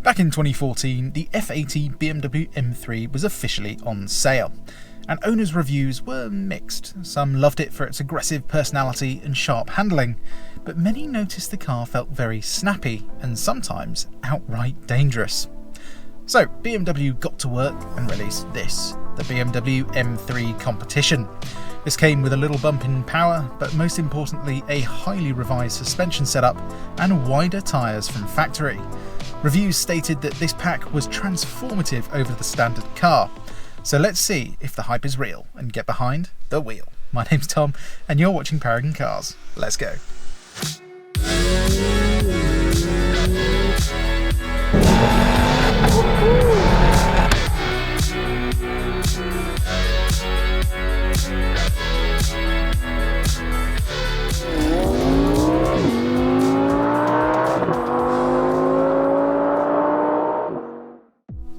Back in 2014, the F80 BMW M3 was officially on sale, and owners' reviews were mixed. Some loved it for its aggressive personality and sharp handling, but many noticed the car felt very snappy and sometimes outright dangerous. So BMW got to work and released this, the BMW M3 Competition. This came with a little bump in power, but most importantly a highly revised suspension setup and wider tyres from factory. Reviews stated that this pack was transformative over the standard car. So let's see if the hype is real and get behind the wheel. My name's Tom and you're watching Paragon Cars. Let's go.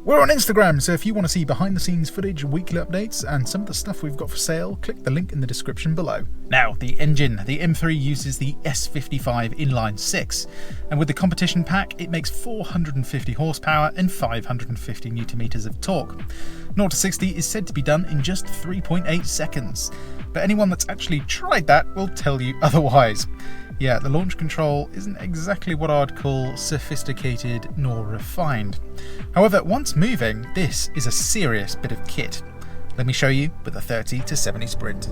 We're on Instagram, so if you want to see behind the scenes footage, weekly updates and some of the stuff we've got for sale, click the link in the description below. Now, the engine. The M3 uses the S55 inline 6, and with the competition pack it makes 450 horsepower and 550 Nm of torque. 0 to 60 is said to be done in just 3.8 seconds, but anyone that's actually tried that will tell you otherwise. Yeah, the launch control isn't exactly what I'd call sophisticated nor refined. However, once moving, this is a serious bit of kit. Let me show you with a 30 to 70 sprint.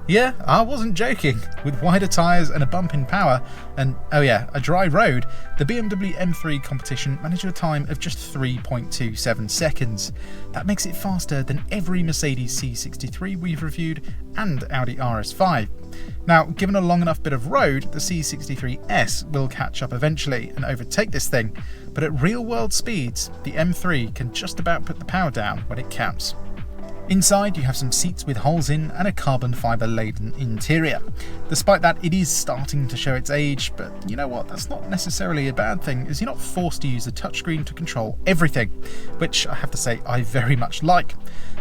Yeah, I wasn't joking. With wider tyres and a bump in power, and oh yeah, a dry road, the BMW M3 Competition managed a time of just 3.27 seconds. That makes it faster than every Mercedes C63 we've reviewed and Audi RS5. Now, given a long enough bit of road, the C63S will catch up eventually and overtake this thing, but at real world speeds, the M3 can just about put the power down when it counts. Inside you have some seats with holes in and a carbon fibre laden interior. Despite that, it is starting to show its age, but you know what, that's not necessarily a bad thing, as you're not forced to use the touchscreen to control everything, which I have to say I very much like.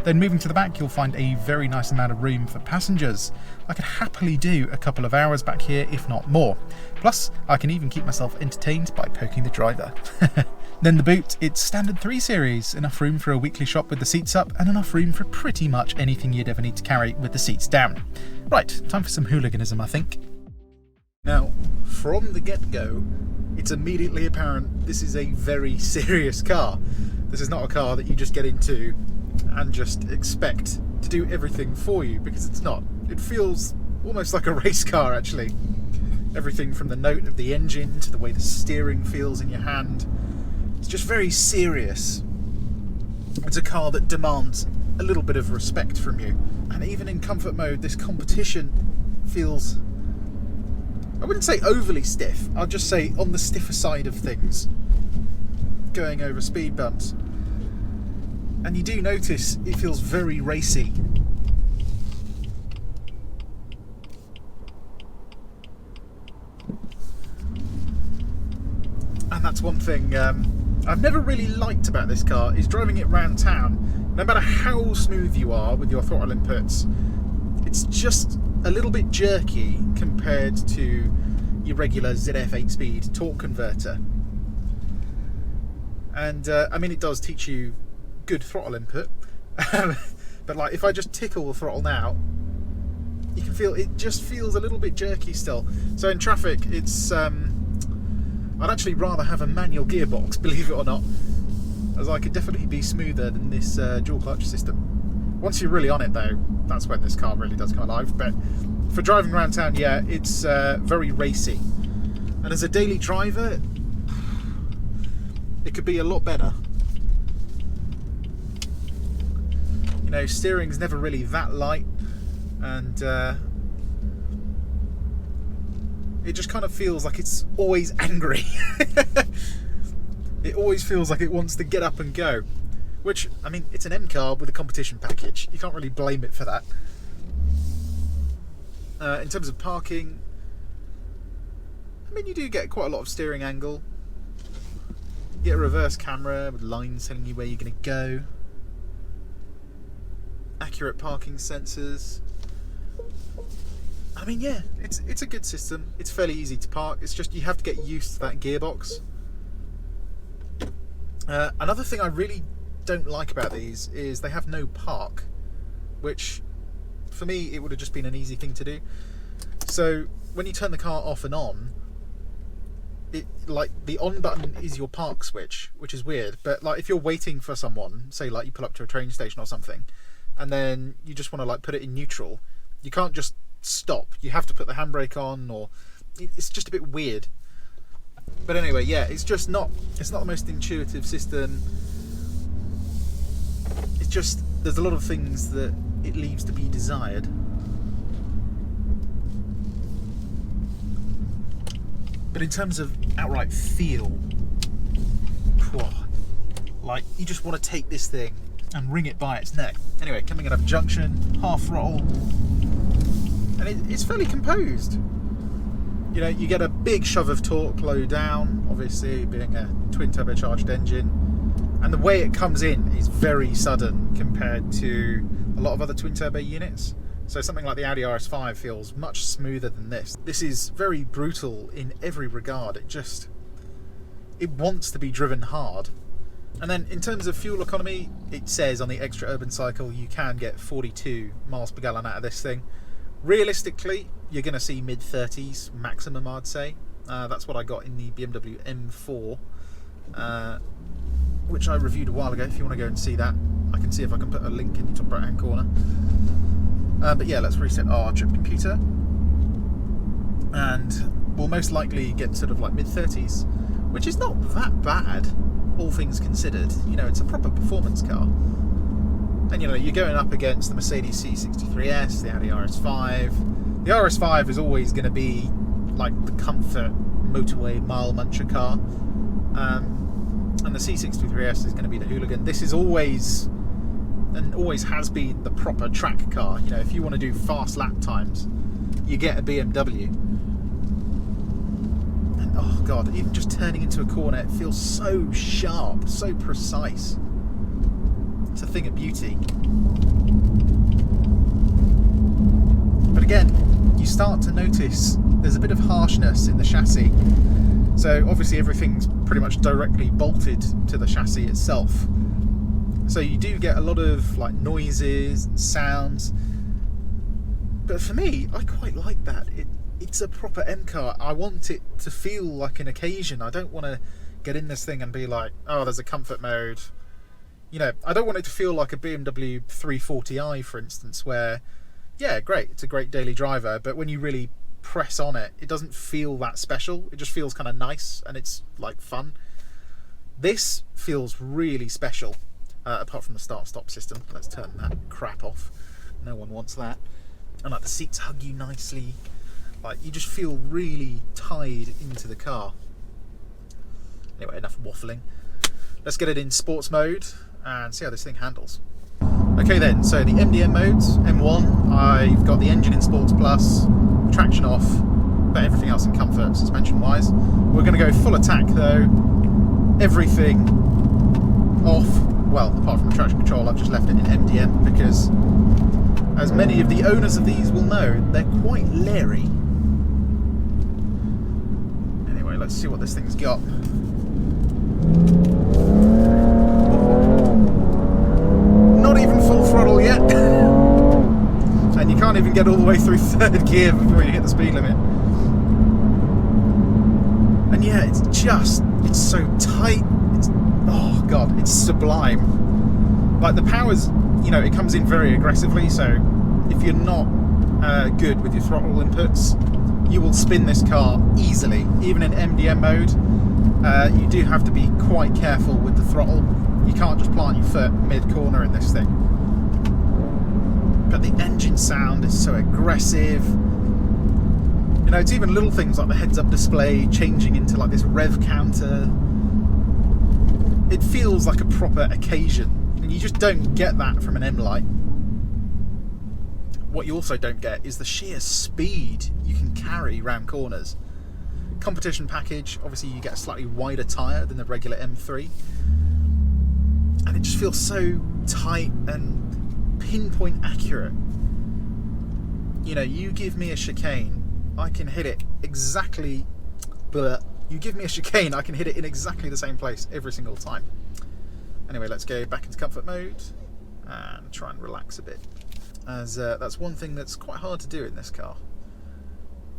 Then moving to the back, you'll find a very nice amount of room for passengers. I could happily do a couple of hours back here, if not more. Plus, I can even keep myself entertained by poking the driver. Then the boot, it's standard 3 Series, enough room for a weekly shop with the seats up and enough room for pretty much anything you'd ever need to carry with the seats down. Right, time for some hooliganism, I think. Now, from the get-go, it's immediately apparent this is a very serious car. This is not a car that you just get into and just expect to do everything for you, because it's not. It feels almost like a race car, actually. Everything from the note of the engine to the way the steering feels in your hand. It's just very serious. It's a car that demands a little bit of respect from you. And even in comfort mode, this competition feels, I wouldn't say overly stiff, I'll just say on the stiffer side of things, going over speed bumps. And you do notice it feels very racy. And that's one thing I've never really liked about this car, is driving it around town. No matter how smooth you are with your throttle inputs, it's just a little bit jerky compared to your regular ZF 8-speed torque converter. And I mean, it does teach you good throttle input, but like if I just tickle the throttle now, you can feel it just feels a little bit jerky still. So in traffic, it's I'd actually rather have a manual gearbox, believe it or not, as I could definitely be smoother than this dual clutch system. Once you're really on it though, that's when this car really does come alive. But for driving around town, yeah, it's very racy. And as a daily driver, it could be a lot better. You know, steering's never really that light, and it just kind of feels like it's always angry. It always feels like it wants to get up and go, which, I mean, it's an M car with a competition package. You can't really blame it for that. In terms of parking, I mean, you do get quite a lot of steering angle. You get a reverse camera with lines telling you where you're going to go. Accurate parking sensors. I mean, yeah, it's a good system. It's fairly easy to park. It's just you have to get used to that gearbox. Another thing I really don't like about these is they have no park, which for me it would have just been an easy thing to do. So when you turn the car off and on, it, like, the on button is your park switch, which is weird. But like if you're waiting for someone, say like you pull up to a train station or something, and then you just want to like put it in neutral, you can't just stop. You have to put the handbrake on, or it's just a bit weird. But anyway, yeah, it's not the most intuitive system. It's just there's a lot of things that it leaves to be desired. But in terms of outright feel, like you just want to take this thing and wring it by its neck. Anyway, coming out of junction, half throttle, and it's fairly composed. You know, you get a big shove of torque low down, obviously being a twin turbocharged engine, and the way it comes in is very sudden compared to a lot of other twin turbo units. So something like the Audi RS5 feels much smoother than this. This is very brutal in every regard. It wants to be driven hard. And then in terms of fuel economy, it says on the extra urban cycle you can get 42 miles per gallon out of this thing. Realistically, you're going to see mid-30s maximum, I'd say. That's what I got in the BMW M4, which I reviewed a while ago. If you want to go and see that, I can see if I can put a link in the top right-hand corner. But yeah, let's reset our trip computer. And we'll most likely get sort of like mid-30s, which is not that bad, all things considered. You know, it's a proper performance car. And you know, you're going up against the Mercedes C63S, the Audi RS5. The RS5 is always going to be like the comfort motorway mile muncher car, and the C63S is going to be the hooligan. This is always, and always has been, the proper track car. You know, if you want to do fast lap times, you get a BMW. And oh god, even just turning into a corner, it feels so sharp, so precise. It's a thing of beauty. But again, you start to notice there's a bit of harshness in the chassis. So obviously everything's pretty much directly bolted to the chassis itself. So you do get a lot of like noises and sounds. But for me, I quite like that. It's a proper M car. I want it to feel like an occasion. I don't want to get in this thing and be like, oh, there's a comfort mode. You know, I don't want it to feel like a BMW 340i, for instance, where, yeah, great, it's a great daily driver, but when you really press on it, it doesn't feel that special. It just feels kind of nice and it's like fun. This feels really special, apart from the start-stop system. Let's turn that crap off. No one wants that. And like the seats hug you nicely. Like you just feel really tied into the car. Anyway, enough waffling. Let's get it in sports mode and see how this thing handles. Okay then, so the MDM modes, M1, I've got the engine in Sports Plus, traction off, but everything else in comfort, suspension wise. We're going to go full attack though, everything off, well, apart from the traction control, I've just left it in MDM because, as many of the owners of these will know, they're quite leery. Anyway, let's see what this thing's got. Not even full throttle yet. And you can't even get all the way through third gear before you hit the speed limit. And yeah, it's so tight. Oh god, it's sublime. Like the power's, you know, it comes in very aggressively, so if you're not good with your throttle inputs, you will spin this car easily. Even in MDM mode, you do have to be quite careful with the throttle. You can't just plant your foot mid-corner in this thing. But the engine sound is so aggressive. You know, it's even little things like the heads-up display changing into like this rev counter. It feels like a proper occasion, and you just don't get that from an M-Lite. What you also don't get is the sheer speed you can carry round corners. Competition package, obviously you get a slightly wider tyre than the regular M3. And it just feels so tight and pinpoint accurate. you know, you give me a chicane, I can hit it exactly. You give me a chicane, I can hit it in exactly the same place every single time. Anyway, let's go back into comfort mode and try and relax a bit, as that's one thing that's quite hard to do in this car.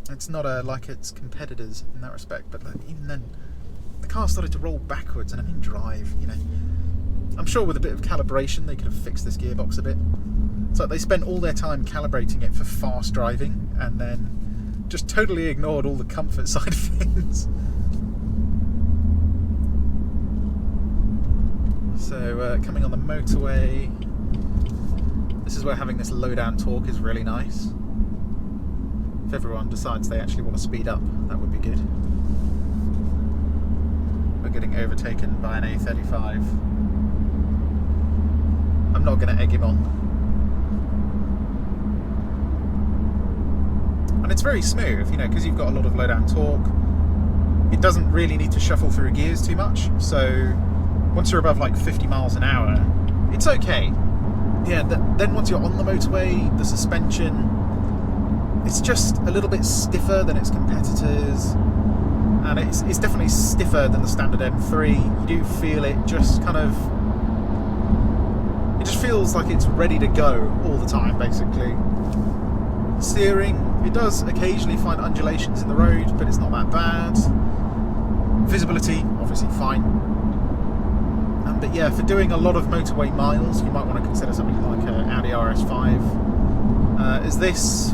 It's not like its competitors in that respect, but even then, the car started to roll backwards and I'm in drive, you know. I'm sure with a bit of calibration they could have fixed this gearbox a bit. So they spent all their time calibrating it for fast driving and then just totally ignored all the comfort side of things. So coming on the motorway, this is where having this low down torque is really nice. If everyone decides they actually want to speed up, that would be good. We're getting overtaken by an A35. I'm not going to egg him on. And it's very smooth, you know, because you've got a lot of low down torque. It doesn't really need to shuffle through gears too much, so once you're above like 50 miles an hour, it's okay. Yeah, then once you're on the motorway, the suspension, it's just a little bit stiffer than its competitors, and it's definitely stiffer than the standard M3. You do feel it just kind of, it just feels like it's ready to go all the time, basically. Steering, it does occasionally find undulations in the road, but it's not that bad. Visibility, obviously fine. But yeah, for doing a lot of motorway miles, you might want to consider something like an Audi RS5. Is this?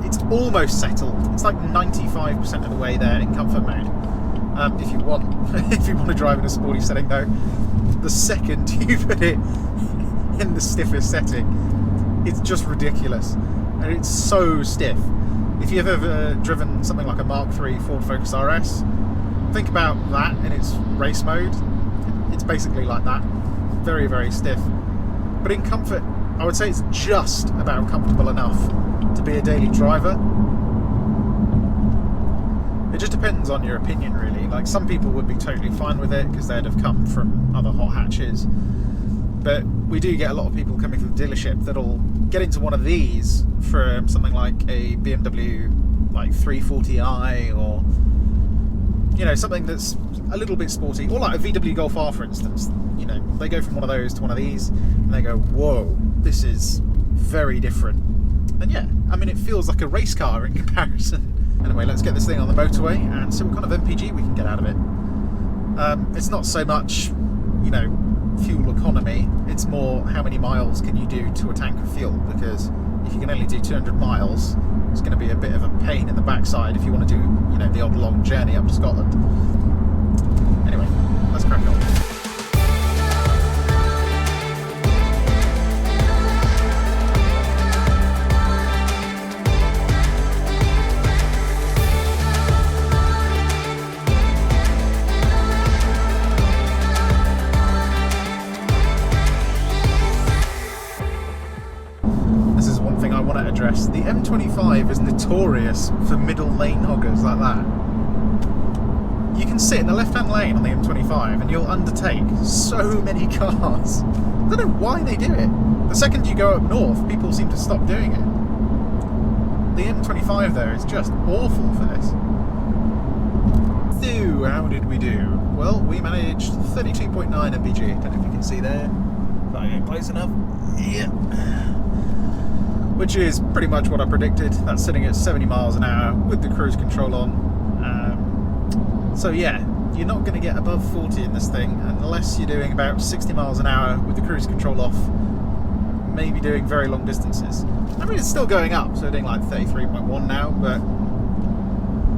It's almost settled. It's like 95% of the way there in comfort mode. If you want, if you want to drive in a sporty setting, though, the second you put it in the stiffest setting, it's just ridiculous, and it's so stiff. If you've ever driven something like a Mark III Ford Focus RS, think about that in its race mode. It's basically like that, very, very stiff. But in comfort, I would say it's just about comfortable enough to be a daily driver. It just depends on your opinion, really. Like, some people would be totally fine with it because they'd have come from other hot hatches. But we do get a lot of people coming from the dealership that'll get into one of these for something like a BMW like 340i, or, you know, something that's a little bit sporty, or like a VW Golf R, for instance. You know, they go from one of those to one of these and they go, whoa, this is very different. And yeah, I mean, it feels like a race car in comparison. Anyway, let's get this thing on the motorway and see what kind of MPG we can get out of it. It's not so much, you know, fuel economy, it's more how many miles can you do to a tank of fuel, because if you can only do 200 miles, it's going to be a bit of a pain in the backside if you want to do, you know, the odd long journey up to Scotland. Anyway, let's crack on. The M25 is notorious for middle lane hoggers like that. You can sit in the left-hand lane on the M25 and you'll undertake so many cars. I don't know why they do it. The second you go up north, people seem to stop doing it. The M25 though is just awful for this. So, how did we do? Well, we managed 32.9 mpg. Don't know if you can see there. If I get close enough. Yeah. Which is pretty much what I predicted. That's sitting at 70 miles an hour with the cruise control on. So yeah, you're not going to get above 40 in this thing unless you're doing about 60 miles an hour with the cruise control off, maybe doing very long distances. I mean, it's still going up, so we're doing like 33.1 now, but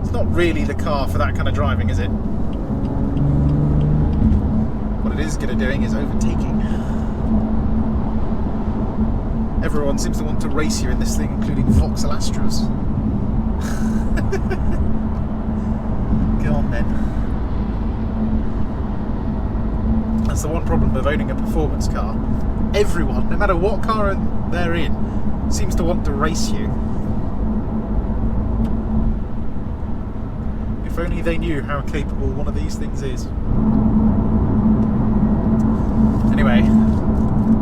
it's not really the car for that kind of driving, is it? What it is good at doing is overtaking. Everyone seems to want to race you in this thing, including Vauxhall Astras. Go on then. That's the one problem of owning a performance car. Everyone, no matter what car they're in, seems to want to race you. If only they knew how capable one of these things is. Anyway,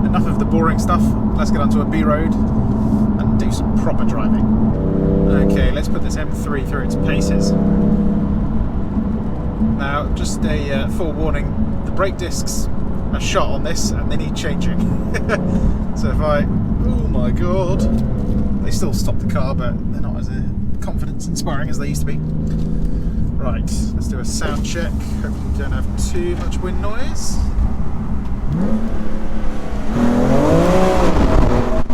enough of the boring stuff. Let's get onto a B road and do do some proper driving. Okay, let's put this M3 through its paces. Now, just a forewarning, the brake discs are shot on this and they need changing. So if I... oh my god. They still stop the car, but they're not as confidence-inspiring as they used to be. Right, let's do a sound check. Hopefully we don't have too much wind noise.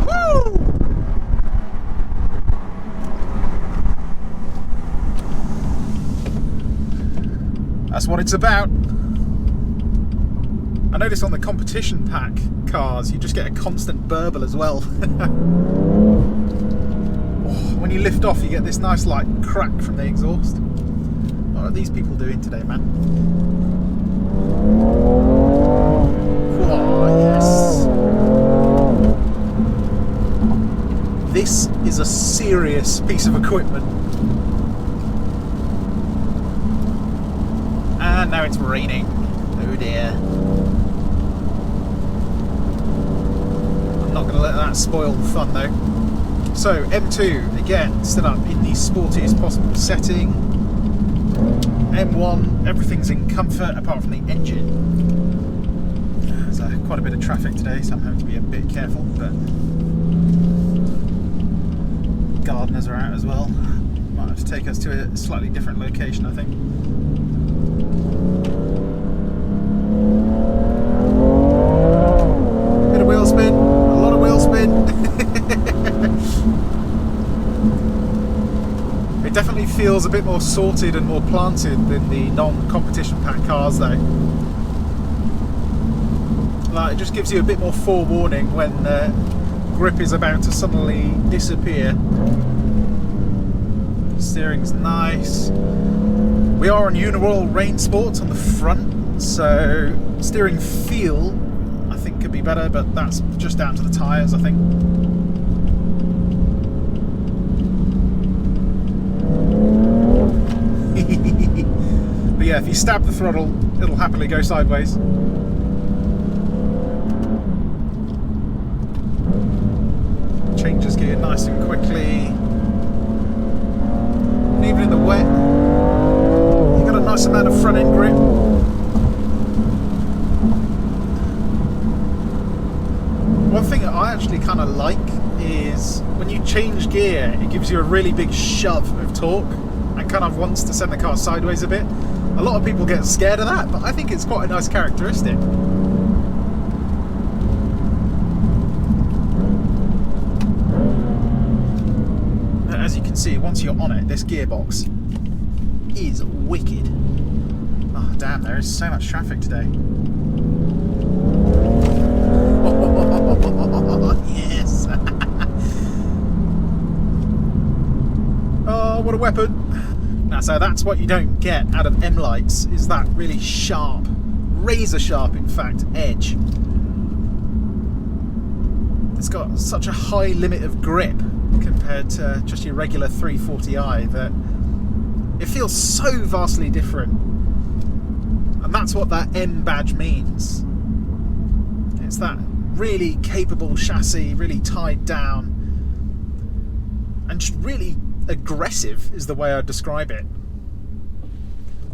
Woo! That's what it's about. I noticed on the competition pack cars, you just get a constant burble as well. When you lift off, you get this nice like crack from the exhaust. What are these people doing today, man? Oh, yes. This is a serious piece of equipment. And now it's raining. Oh dear. I'm not going to let that spoil the fun though. So M2, again, still up in the sportiest possible setting. M1, everything's in comfort apart from the engine. There's quite a bit of traffic today, so I'm having to be a bit careful, but gardeners are out as well. Might have to take us to a slightly different location, I think. Bit of wheel spin, a lot of wheel spin. It definitely feels a bit more sorted and more planted than the non-competition pack cars though. Like, it just gives you a bit more forewarning when grip is about to suddenly disappear. Steering's nice. We are on Uniroyal Rain Sports on the front, so steering feel I think could be better, but that's just down to the tyres, I think. But yeah, if you stab the throttle, it'll happily go sideways. Changes gear nice and quickly. And even in the wet, you've got a nice amount of front end grip. One thing that I actually kind of like is when you change gear, it gives you a really big shove of torque and kind of wants to send the car sideways a bit. A lot of people get scared of that, but I think it's quite a nice characteristic. As you can see, once you're on it, this gearbox is wicked. Oh damn, there is so much traffic today. Yes! Oh, what a weapon! Now, so that's what you don't get out of M-Lights, is that really sharp, razor sharp in fact, edge. It's got such a high limit of grip compared to just your regular 340i that it feels so vastly different. And that's what that M badge means. It's that really capable chassis, really tied down, and just really aggressive is the way I'd describe it.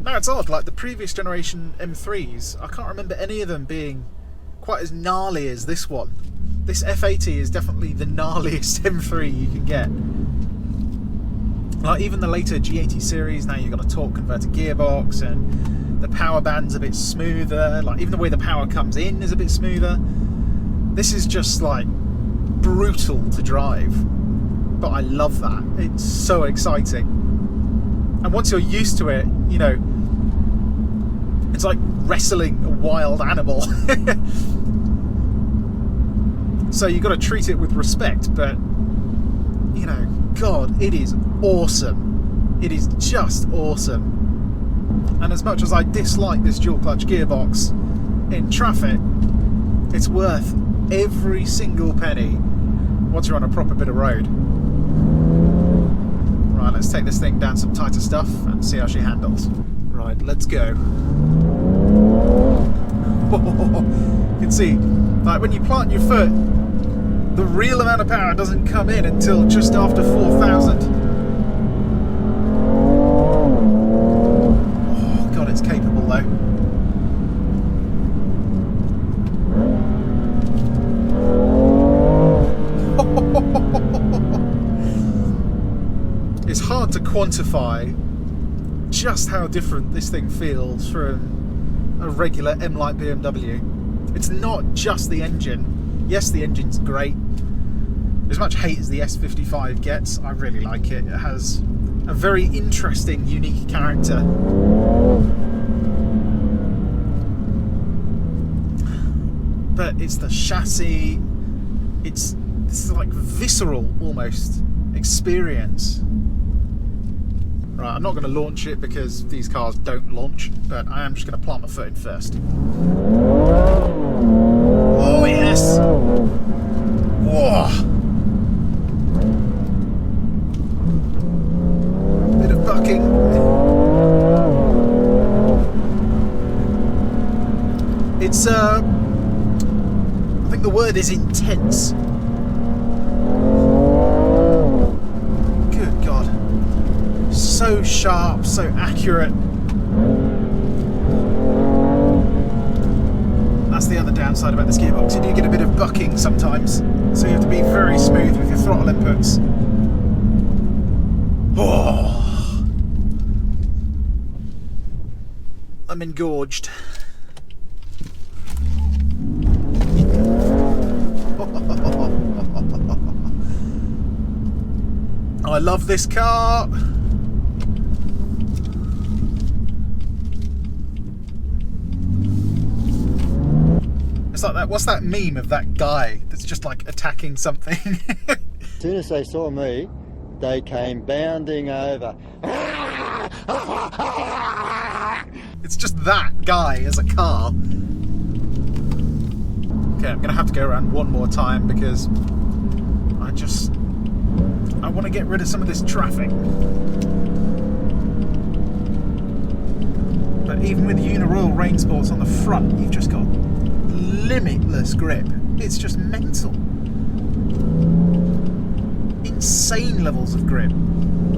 Now it's odd, like the previous generation M3s, I can't remember any of them being quite as gnarly as this one. This F80 is definitely the gnarliest M3 you can get. Like even the later G80 series, now you've got a torque converter gearbox and the power band's a bit smoother, like even the way the power comes in is a bit smoother. This is just like brutal to drive. But I love that. It's so exciting. And once you're used to it, you know, it's like wrestling a wild animal. So you've got to treat it with respect, but, you know, God, it is awesome. It is just awesome. And as much as I dislike this dual clutch gearbox in traffic, it's worth every single penny once you're on a proper bit of road. Right, let's take this thing down some tighter stuff and see how she handles. Right, let's go. You can see, like when you plant your foot The real amount of power doesn't come in until just after 4,000. Oh god, it's capable though. It's hard to quantify just how different this thing feels from a regular M-Light BMW. It's not just the engine. Yes, the engine's great. As much hate as the S55 gets, I really like it. It has a very interesting, unique character. But it's the chassis, this is like visceral almost experience. Right, I'm not going to launch it because these cars don't launch, but I am just going to plant my foot in first. Oh yes! Whoa! Bit of bucking. It's I think the word is intense. Good God. So sharp, so accurate. That's the other downside about this gearbox. You do get a bit of bucking sometimes, so you have to be very smooth with your throttle inputs. Oh, I'm engorged. I love this car. It's like that. What's that meme of that guy that's just like attacking something? As soon as they saw me, they came bounding over. It's just that guy as a car. Okay, I'm gonna have to go around one more time because I want to get rid of some of this traffic. But even with Uniroyal Rain Sports on the front, you've just got limitless grip. It's just mental. Insane levels of grip. And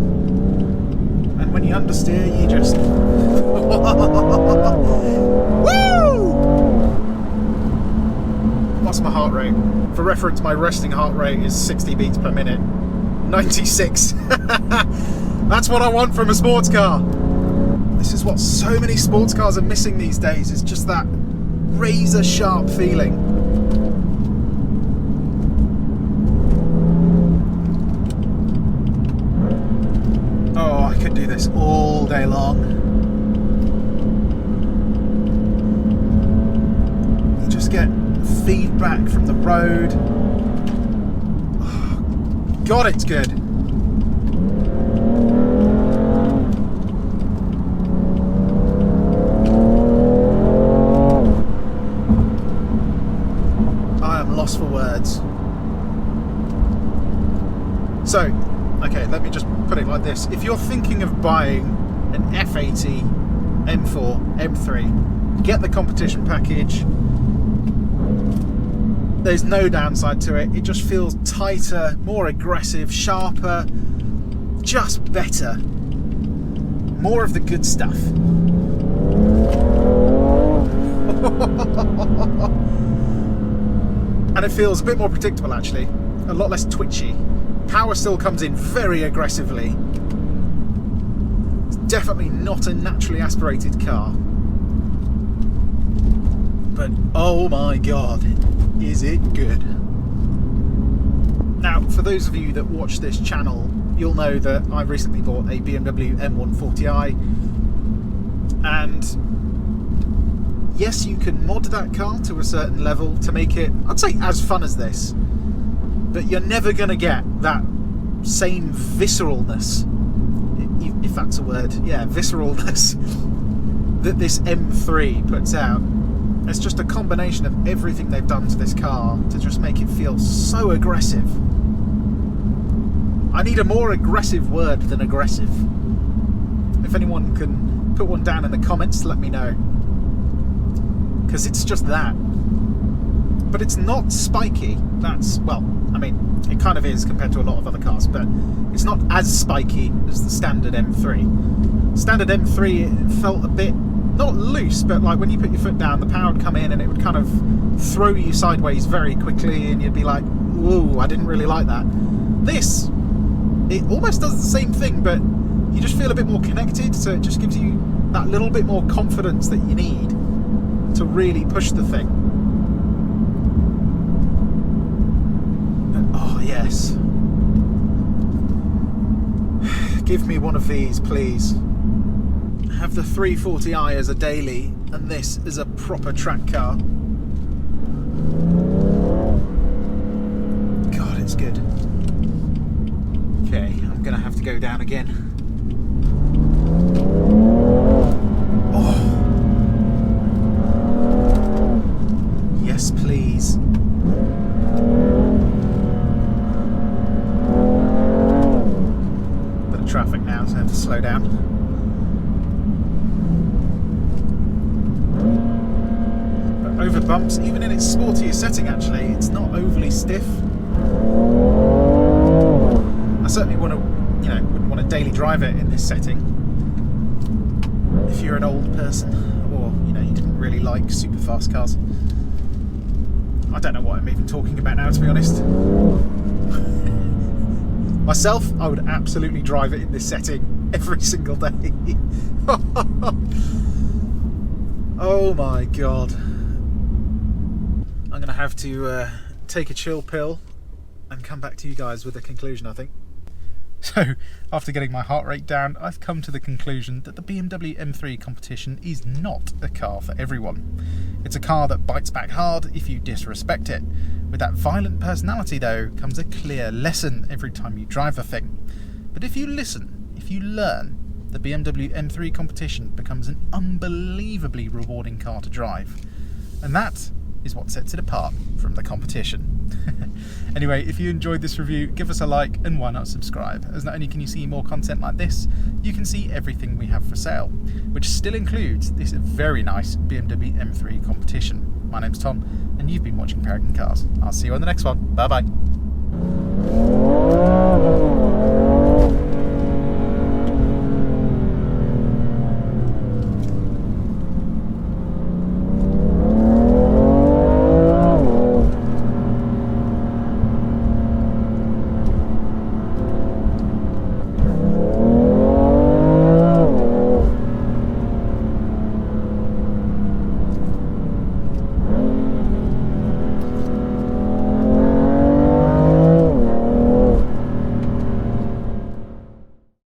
when you understeer, you just... Woo! What's my heart rate? For reference, my resting heart rate is 60 beats per minute. 96. That's what I want from a sports car. This is what so many sports cars are missing these days. It's just that razor sharp feeling. Oh, I could do this all day long. You just get feedback from the road. Oh, God, it's good. Lost for words. So, okay, let me just put it like this. If you're thinking of buying an F80, M4, M3, get the competition package. There's no downside to it. It just feels tighter, more aggressive, sharper, just better. More of the good stuff. And it feels a bit more predictable actually, a lot less twitchy. Power still comes in very aggressively. It's definitely not a naturally aspirated car. But oh my God, is it good. Now, for those of you that watch this channel, you'll know that I recently bought a BMW M140i, and yes, you can mod that car to a certain level to make it, I'd say, as fun as this. But you're never going to get that same visceralness, if that's a word, yeah, visceralness, that this M3 puts out. It's just a combination of everything they've done to this car to just make it feel so aggressive. I need a more aggressive word than aggressive. If anyone can put one down in the comments, let me know. Because it's just that. But it's not spiky. That's, well, mean, it kind of is compared to a lot of other cars, but it's not as spiky as the standard M3. Standard M3, it felt a bit, not loose, but like when you put your foot down, the power would come in and it would kind of throw you sideways very quickly, and you'd be like, ooh, I didn't really like that. This, it almost does the same thing, but you just feel a bit more connected, so it just gives you that little bit more confidence that you need to really push the thing. Oh yes. Give me one of these, please. Have the 340i as a daily, and this is a proper track car. God, it's good. Okay, I'm gonna have to go down again. Oh. Yes, please. Bit of traffic now, so I have to slow down. But over bumps, even in its sportier setting actually, it's not overly stiff. I certainly want to, wouldn't want to daily drive it in this setting. If you're an old person, or, you didn't really like super fast cars. I don't know what I'm even talking about now, to be honest. Myself, I would absolutely drive it in this setting every single day. Oh my god. I'm going to have to take a chill pill and come back to you guys with a conclusion, I think. So, after getting my heart rate down, I've come to the conclusion that the BMW M3 competition is not a car for everyone. It's a car that bites back hard if you disrespect it. With that violent personality though, comes a clear lesson every time you drive the thing. But if you listen, if you learn, the BMW M3 competition becomes an unbelievably rewarding car to drive. And that is what sets it apart from the competition. Anyway, if you enjoyed this review, give us a like, and why not subscribe, as not only can you see more content like this, you can see everything we have for sale, which still includes this very nice BMW M3 competition. My name's Tom, and you've been watching Paragon Cars. I'll see you on the next one. Bye bye.